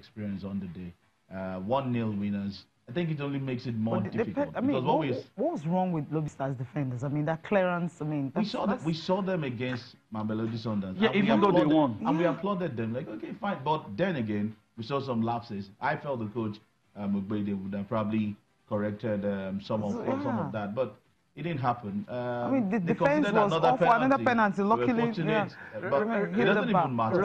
experience on the day. 1-0 winners. I think it only makes it more difficult. I mean, what was wrong with Lobby Stars defenders? I mean, that clearance. I mean, we saw them against Mamelodi Sundowns. Yeah, even though they won, and we applauded them. Like, okay, fine. But then again, we saw some lapses. I felt the coach Mugbede would have probably corrected some of that, but it didn't happen. I mean, the defense was awful. Another penalty. Luckily, yeah. But it doesn't even matter.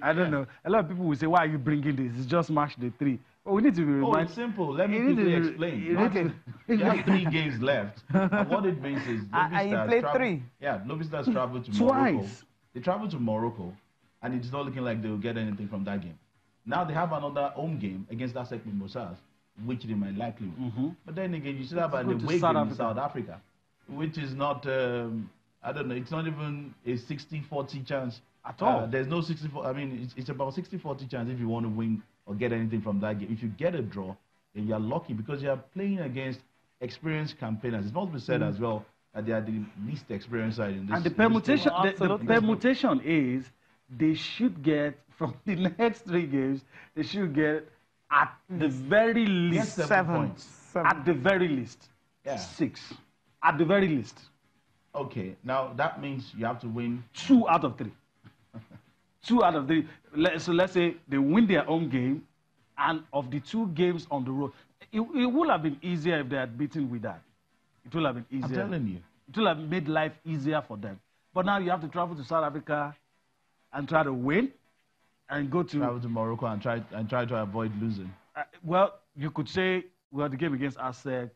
I don't know. A lot of people will say, "Why are you bringing this? It's just match day 3." But we need to be reminded. Oh, it's simple. Let me quickly explain. You have 3 games left. And what it means is, you played 3. Yeah, Lobby Stars traveled to Morocco. They traveled to Morocco, and it's not looking like they will get anything from that game. Now they have another home game against ASEC Mimosas, which they might likely win. But then again, you still have an away game in South Africa, which is not, I don't know, it's not even a 60-40 chance. At all. There's no 60-40, I mean, it's about 60-40 chance if you want to win or get anything from that game. If you get a draw, then you're lucky because you're playing against experienced campaigners. It must be said as well that they are the least experienced side in this. And the permutation, the permutation is they should get, from the next 3 games, they should get at the very least 7. At the very least, 6. At the very least. Okay, now that means you have to win 2 out of 3. 2 out of 3. So let's say they win their own game, and of the 2 games on the road, it would have been easier if they had beaten with that. It would have been easier. I'm telling you. It would have made life easier for them. But now you have to travel to South Africa and try to win, and travel to Morocco and try to avoid losing. Well, you could say, well, the game against ASEC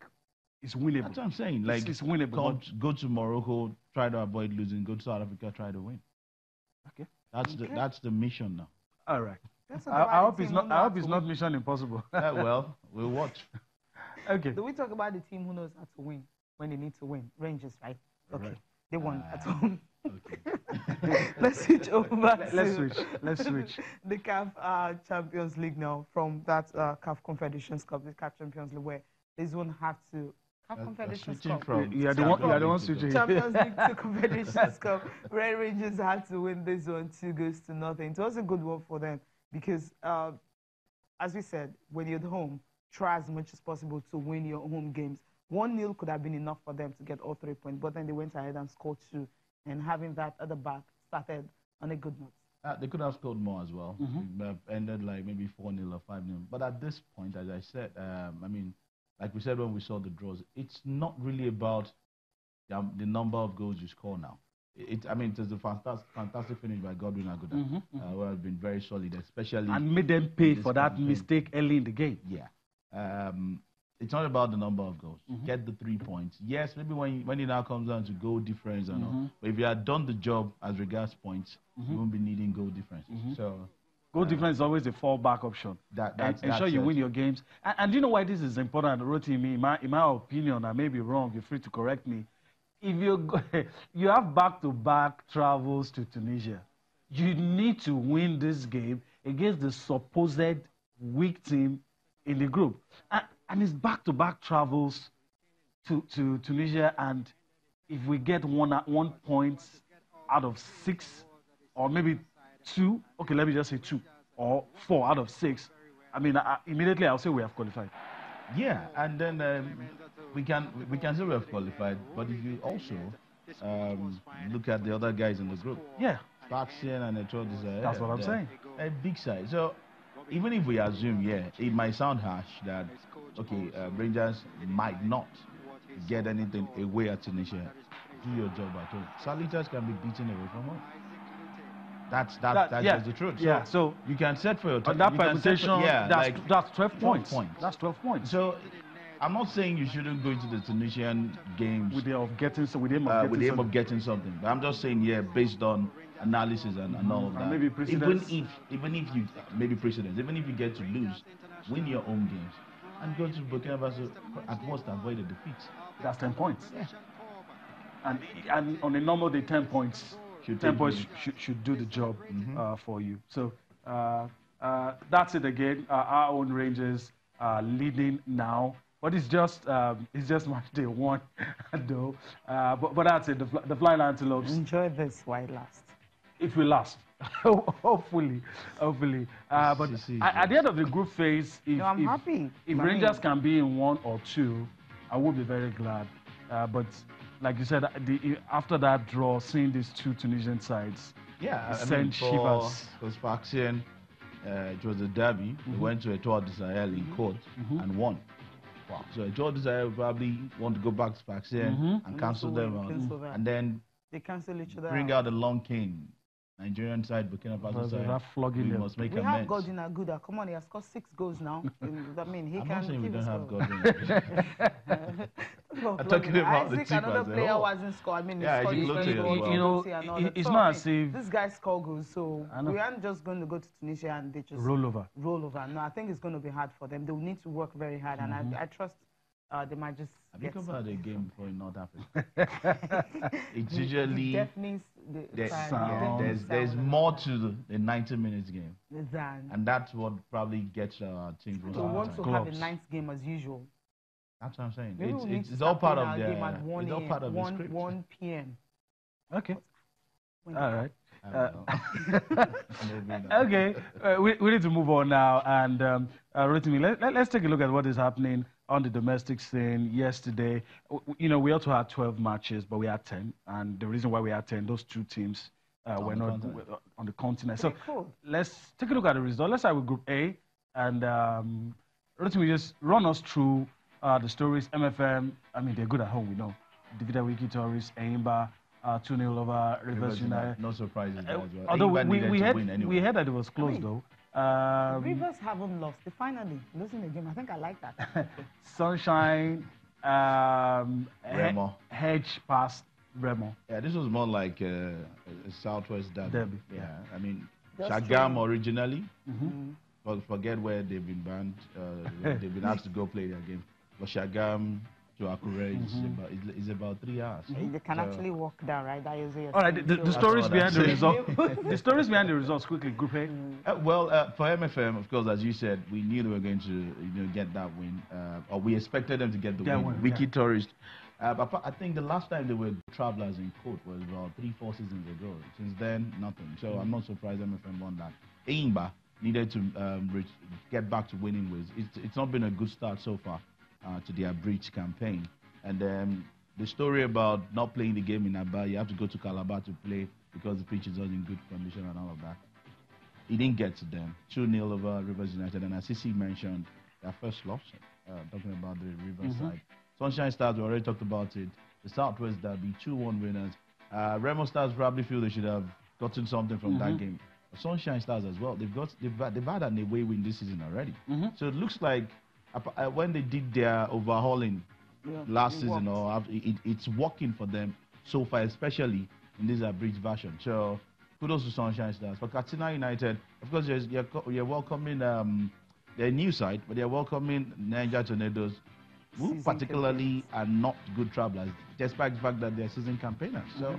is winnable. That's what I'm saying. Like, it's winnable. Go to Morocco, try to avoid losing. Go to South Africa, try to win. Okay. That's the mission now. All right. I hope it's not mission impossible. Well, we'll watch. Okay. Do we talk about the team who knows how to win when they need to win? Rangers, right? Okay. Right. They won at home. Okay. Let's switch over. Let's switch. The CAF Champions League now, from that CAF Confederations Cup, the CAF Champions League, where this one have to Confederations Cup. You are the one switching. Champions League to Confederations Cup. Red Rangers had to win this one 2-0. It was a good one for them because, as we said, when you're at home, try as much as possible to win your home games. 1-0 could have been enough for them to get all 3 points, but then they went ahead and scored 2, and having that at the back started on a good note. They could have scored more as well. Ended like maybe 4-0 or 5-0. But at this point, as I said, I mean, like we said when we saw the draws, it's not really about the number of goals you score now. I mean, it was a fantastic finish by Godwin Aguda, who has been very solid, especially... And made them pay for that mistake early in the game. Yeah. It's not about the number of goals. Get the 3 points. Yes, maybe when it now comes down to goal difference and all, but if you had done the job as regards points, you won't be needing goal difference. So... Goal difference is always a fallback option. Ensure you win your games. And do you know why this is important, Rotimi? In my opinion, I may be wrong, you're free to correct me. If you have back-to-back travels to Tunisia, you need to win this game against the supposed weak team in the group. And it's back-to-back travels to Tunisia, and if we get 1 point out of 6, or maybe 2, okay, let me just say 2 or 4 out of 6, I mean, immediately I'll say we have qualified. Yeah, and then we can say we have qualified, but if you also look at the other guys in the group, Faxian and Etrodis, that's what I'm saying. A big side. So even if we assume, it might sound harsh that Rangers might not get anything away at Tunisia, do your job at home. Salitas can be beaten away from home. That's just the truth. So you can set for your on that permutation. That's 12 points. That's 12 points. So I'm not saying you shouldn't go into the Tunisian games with the aim of getting something. But I'm just saying, based on analysis and all of that. Maybe precedence. Even if you maybe precedence, even if you get to lose, win your own games and go to Burkina Faso at most avoid a defeat. That's 10 points. And on a normal day, 10 points. 10 points should do the job for you. So that's it again. Our own Rangers leading now, but it's just match day 1, though. But that's it. The Flying Antelopes. Enjoy this while last. If we last, hopefully. But at the end of the group phase, I'm happy. If Rangers can be in 1 or 2, I would be very glad. But like you said, after that draw, seeing these two Tunisian sides, sent shivers. Because Faxian, it was a derby. We went to Etoile du Sahel in court and won. Wow. So Etoile du Sahel probably want to go back to Faxian and cancel them out. And then they cancel each other bring out the long king. Nigerian side, Burkina Faso side. We must make we amends. have Godwin Aguda. Come on, he has scored 6 goals now. I mean, he I'm can. not saying we give don't us have goal. Godwin. I'm talking about the team another as a player whole. wasn't scored. I mean, Yeah, he scored you know, it's not as if this guy scored goals, so we aren't just going to go to Tunisia and they just roll over. No, I think it's going to be hard for them. They will need to work very hard, and I trust they might just. Have you covered a game before in North Africa? It's usually there's more to the 90 minutes game, and that's what probably gets our team. We want to have a nice game as usual. That's what I'm saying. Maybe it's all part of the. Game at 1 it's all part of the script. 1 p.m. Okay. All right. Okay, we need to move on now, and Rotimi, let's take a look at what is happening on the domestic scene. Yesterday, we also had 12 matches, but we had 10, and the reason why we had 10, those two teams were not on the continent. So let's take a look at the result. Let's start with Group A, and Rotimi, just run us through the stories. MFM, I mean, they're good at home, we know. Defeated Wiki Tourists, Eimba, 2-0 over Rivers United. No surprises there as well. Although we heard that it was close, though. Rivers haven't lost. They finally losing the game. I think I like that. Sunshine, Remo. hedge past Remo. Yeah, this was more like a Southwest derby. Yeah. I mean, Shagam originally. Forget where they've been banned. They've been asked to go play their game. But Shagam to Akure is about 3 hours. They can actually walk down, right? That is it. All right, the stories behind the result. The stories behind the results quickly. Group A. For MFM, of course, as you said, we knew they were going to get that win, or we expected them to get the win. Wiki Tourist. But I think the last time they were travelers in court was about 3-4 seasons ago. Since then, nothing. So I'm not surprised MFM won that. Eimba needed to get back to winning ways. It's not been a good start so far to their bridge campaign. And the story about not playing the game in Aba, you have to go to Calabar to play because the pitch is not in good condition and all of that. It didn't get to them. 2-0 over Rivers United. And as Sisi mentioned, their first loss, talking about the Rivers side. Sunshine Stars, we already talked about it. The Southwest Derby, 2-1 winners. Remo Stars probably feel they should have gotten something from that game. Sunshine Stars as well. They've had an away win this season already. So it looks like when they did their overhauling last season, it's working for them so far, especially in this abridged version. So kudos to Sunshine Stars. For Katsina United, of course, you're welcoming their new side, but they're welcoming Niger Tornadoes, who particularly are not good travelers, despite the fact that they're season campaigners. So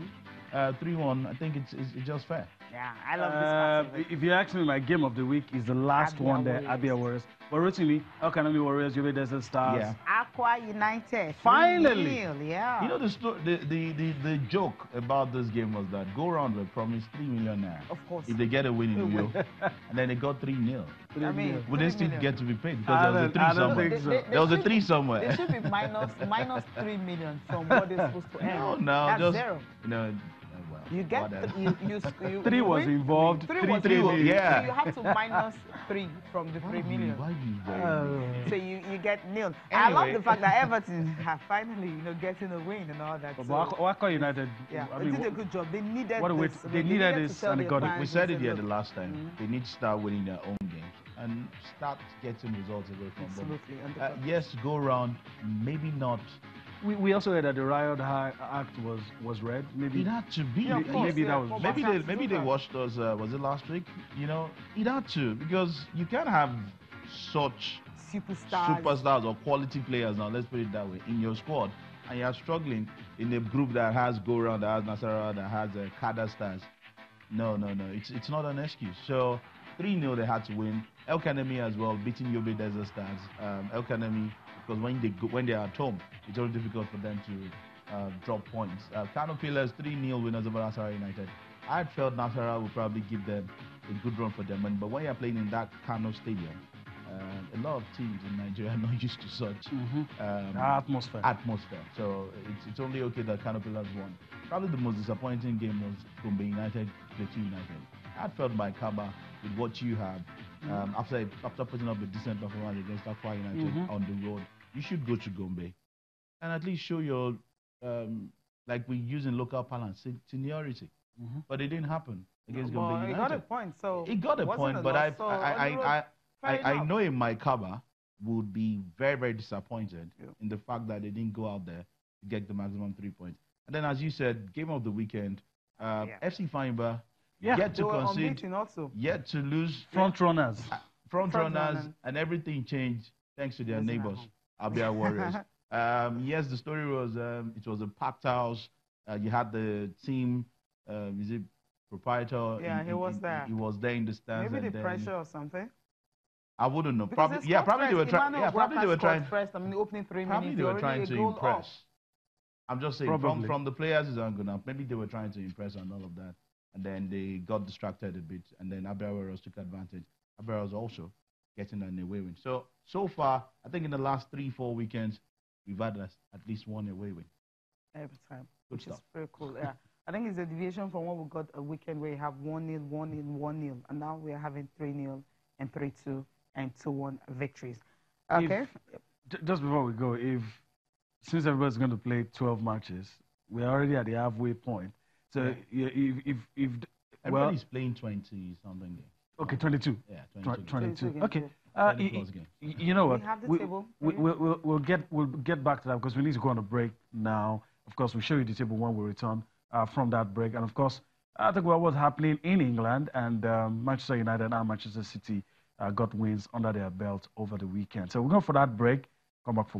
3-1, I think it's just fair. Yeah, I love this. If you ask me, my game of the week is the last one there, Abia Warriors. But Rotimi, Elkanami Warriors, Yobe Desert Stars. Yeah. Aqua United. Finally. Yeah. You know, the joke about this game was that Go Round were promised 3 million naira. Of course. If they get a win in Rio. And then they got 3-0. I mean, would they still get to be paid? Because there was a 3 somewhere. There was a 3 somewhere. They should be minus 3 million from what they're supposed to earn. No, that's just zero. You get you 3 was involved. 3 was involved. Yeah. So you have to minus 3 from the 3 million. Why you so you get nil. Anyway. I love the fact that Everton have finally getting a win and all that. But Aqua United, yeah, they did a good job. They needed this. They needed this and they got it. We said it here the last time. They need to start winning their own games and start getting results away from them. Absolutely. Yes, Go Round, maybe not. We also heard that the Riot Act was read. Maybe it had to be. Yeah, maybe that was. Maybe they watched us. Was it last week? You know, it had to, because you can't have such superstars or quality players now. Let's put it that way in your squad, and you are struggling in a group that has Go Round, that has Nasarawa, that has Kada Stars. No. It's not an excuse. So 3-0 they had to win. El Kanemi as well, beating Yobe Desert Stars. El Kanemi, because when they are at home, it's very difficult for them to drop points. Kano Pillars 3-0 winners over Asara United. I felt Nasarawa would probably give them a good run for their money. But when you're playing in that Kano stadium, a lot of teams in Nigeria are not used to such atmosphere. So it's only okay that Kano Pillars won. Probably the most disappointing game was Gombe United, Pt.2 United. I felt by Kaba with what you have, after putting up a decent performance against Akwa United on the road, you should go to Gombe and at least show your, like we use in local parlance, seniority. But it didn't happen against Gombe United. It got a point, so it got a point, but I know in my Kaba would be very, very disappointed in the fact that they didn't go out there to get the maximum 3 points. And then, as you said, game of the weekend, FC Feinba, yet to concede, yet to lose. Front runners, and everything changed thanks to their neighbors, Abia Warriors. Yes, the story was it was a packed house. You had the team, is it proprietor? Yeah, he was there. He was there in the stands. Maybe the pressure or something. I wouldn't know. Probably they were trying. Yeah, probably they were trying. First, I mean, the opening 3 minutes. Probably they were trying to impress. I'm just saying, Probably. from the players is not good enough. Maybe they were trying to impress and all of that, and then they got distracted a bit, and then Abia Warriors took advantage. Abia Warriors also getting an away win. So far, I think in the last 3-4 weekends, we've had at least one away win. Every time, which is very cool. Yeah, I think it's a deviation from what we got a weekend where you have 1-0, 1-0, 1-0, and now we are having 3-0 and 3-2 and 2-1 victories. Okay. Just before we go, since everybody's going to play 12 matches, we're already at the halfway point. So if everybody's playing 20 something games. Okay, 22. Yeah, 22. Okay. You know what? We'll get back to that because we need to go on a break now. Of course, we'll show you the table when we return from that break. And of course, I think what's happening in England, and Manchester United and Manchester City got wins under their belt over the weekend. So we're going for that break. Come back for more.